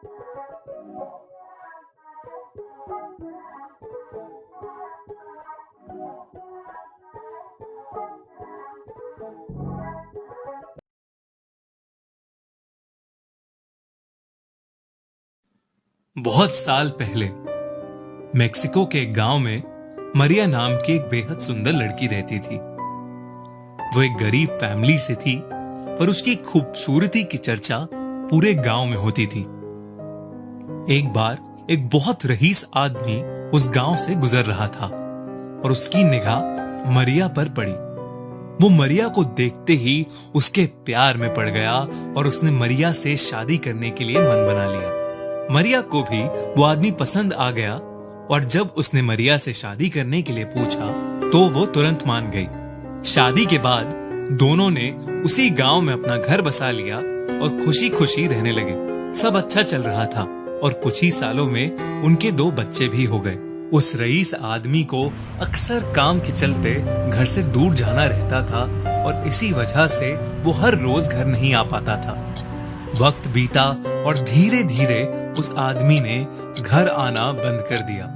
बहुत साल पहले मेक्सिको के एक गांव में मरिया नाम की एक बेहद सुंदर लड़की रहती थी। वो एक गरीब फैमिली से थी, पर उसकी खूबसूरती की चर्चा पूरे गांव में होती थी। एक बार एक बहुत रईस आदमी उस गांव से गुजर रहा था और उसकी निगाह मरिया पर पड़ी। वो मरिया को देखते ही उसके प्यार में पड़ गया और उसने मरिया से शादी करने के लिए मन बना लिया। मरिया को भी वो आदमी पसंद आ गया और जब उसने मरिया से शादी करने के लिए पूछा तो वो तुरंत मान गई। शादी के बाद दोनों ने उसी गांव में अपना घर बसा लिया और खुशी खुशी रहने लगे। सब अच्छा चल रहा था और कुछ ही सालों में उनके 2 बच्चे भी हो गए। उस रईस आदमी को अक्सर काम के चलते घर से दूर जाना रहता था और इसी वजह से वो हर रोज घर नहीं आ पाता था। वक्त बीता और धीरे धीरे उस आदमी ने घर आना बंद कर दिया।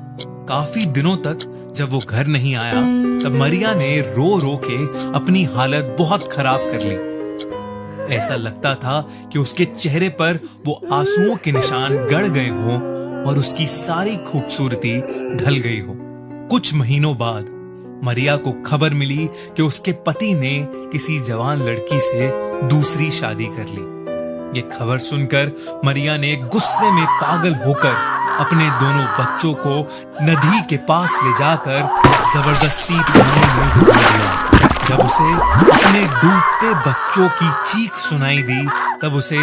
काफी दिनों तक जब वो घर नहीं आया तब मरिया ने रो रो के अपनी हालत बहुत खराब कर ली। ऐसा लगता था कि उसके चेहरे पर वो आंसुओं के निशान गड़ गए हों और उसकी सारी खूबसूरती ढल गई हो। कुछ महीनों बाद मरिया को खबर मिली कि उसके पति ने किसी जवान लड़की से दूसरी शादी कर ली। ये खबर सुनकर मरिया ने गुस्से में पागल होकर अपने दोनों बच्चों को नदी के पास ले जाकर जबरदस्ती पानी में डुबा दिया। जब उसे अपने डूबते बच्चों की चीख सुनाई दी तब उसे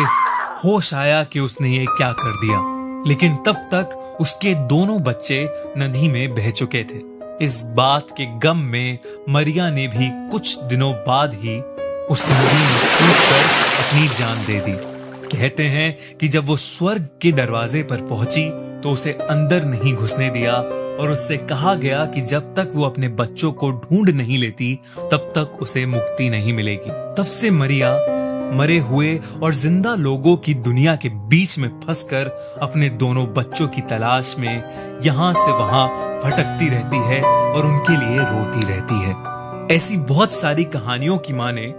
होश आया कि उसने ये क्या कर दिया, लेकिन तब तक उसके दोनों बच्चे नदी में बह चुके थे। इस बात के गम में मरिया ने भी कुछ दिनों बाद ही उस नदी में कूदकर अपनी जान दे दी। कहते हैं कि जब वो स्वर्ग के दरवाजे पर पहुंची तो उसे अंदर नहीं घुसने दिया और उससे कहा गया कि जब तक वो अपने बच्चों को ढूंढ नहीं लेती तब तक उसे मुक्ति नहीं मिलेगी। तब से मरिया मरे हुए और जिंदा लोगों की दुनिया के बीच में फंसकर अपने दोनों बच्चों की तलाश में यहाँ से वहां भटकती रहती है और उनके लिए रोती रहती है। ऐसी बहुत सारी कहानियों की माने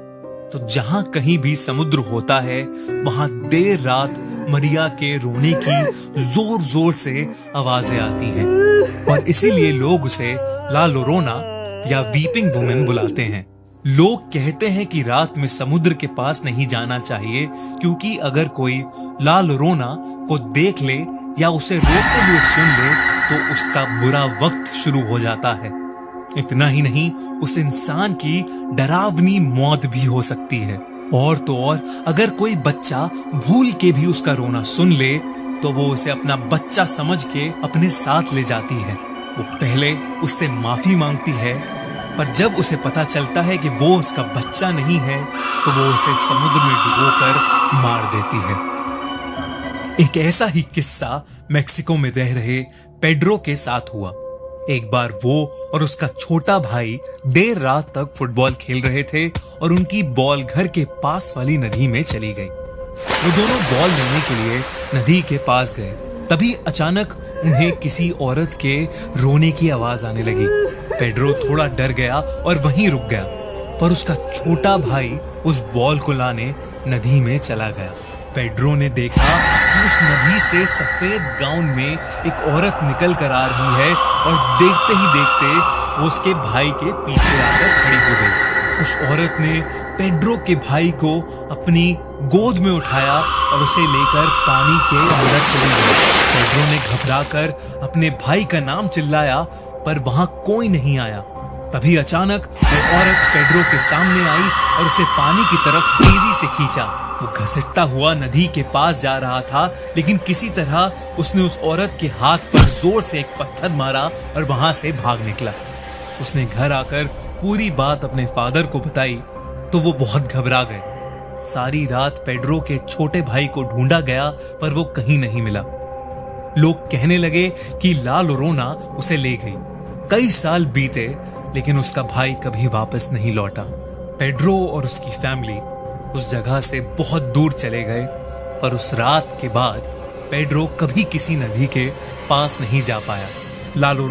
तो जहां कहीं भी समुद्र होता है वहां देर रात मरिया के रोने की जोर जोर से आवाजें आती हैं और इसीलिए लोग उसे ला लोरोना या वीपिंग वुमेन बुलाते हैं। लोग कहते हैं कि रात में समुद्र के पास नहीं जाना चाहिए क्योंकि अगर कोई ला लोरोना को देख ले या उसे रोते हुए सुन ले तो उसका बुरा वक्त शुरू हो जाता है। इतना ही नहीं, उस इंसान की डरावनी मौत भी हो सकती है। और तो और अगर कोई बच्चा भूल के भी उसका रोना सुन ले तो वो उसे अपना बच्चा समझ के अपने साथ ले जाती है। वो पहले उससे माफी मांगती है, पर जब उसे पता चलता है कि वो उसका बच्चा नहीं है तो वो उसे समुद्र में डुबोकर मार देती है। एक ऐसा ही किस्सा मेक्सिको में रह रहे पेड्रो के साथ हुआ। एक बार वो और उसका छोटा भाई देर रात तक फुटबॉल खेल रहे थे और उनकी बॉल घर के पास वाली नदी में चली गई। वो दोनों बॉल लेने के लिए नदी के पास गए, तभी अचानक उन्हें किसी औरत के रोने की आवाज आने लगी। पेड्रो थोड़ा डर गया और वहीं रुक गया, पर उसका छोटा भाई उस बॉल को लाने नदी में चला गया। पेड्रो ने देखा कि उस नदी से सफेद गाउन में एक औरत निकल कर आ रही है और देखते ही देखते वो उसके भाई के पीछे आकर खड़ी हो गई। उस औरत ने पेड्रो के भाई को अपनी गोद में उठाया और उसे लेकर पानी के अंदर चली गई। पेड्रो ने घबराकर अपने भाई का नाम चिल्लाया, पर वहां कोई नहीं आया। तभी अचानक वो औरत पेड्रो के सामने आई और उसे पानी की तरफ तेजी से खींचा। वो घसीटता हुआ नदी के पास जा रहा था, लेकिन किसी तरह उसने उस औरत के हाथ पर जोर से एक पत्थर मारा और वहां से भाग निकला। उसने घर आकर पूरी बात अपने फादर को बताई तो वो बहुत घबरा गए। सारी रात पेड्रो के छोटे भाई को ढूंढा गया, पर वो कहीं नहीं मिला। लोग कहने लगे कि ला लोरोना उसे ले गई। कई साल बीते, लेकिन उसका भाई कभी वापस नहीं लौटा। पेड्रो और उसकी फैमिली उस जगह से बहुत दूर चले गए, पर उस रात के बाद पेड्रो कभी किसी नदी के पास नहीं जा पाया। लालो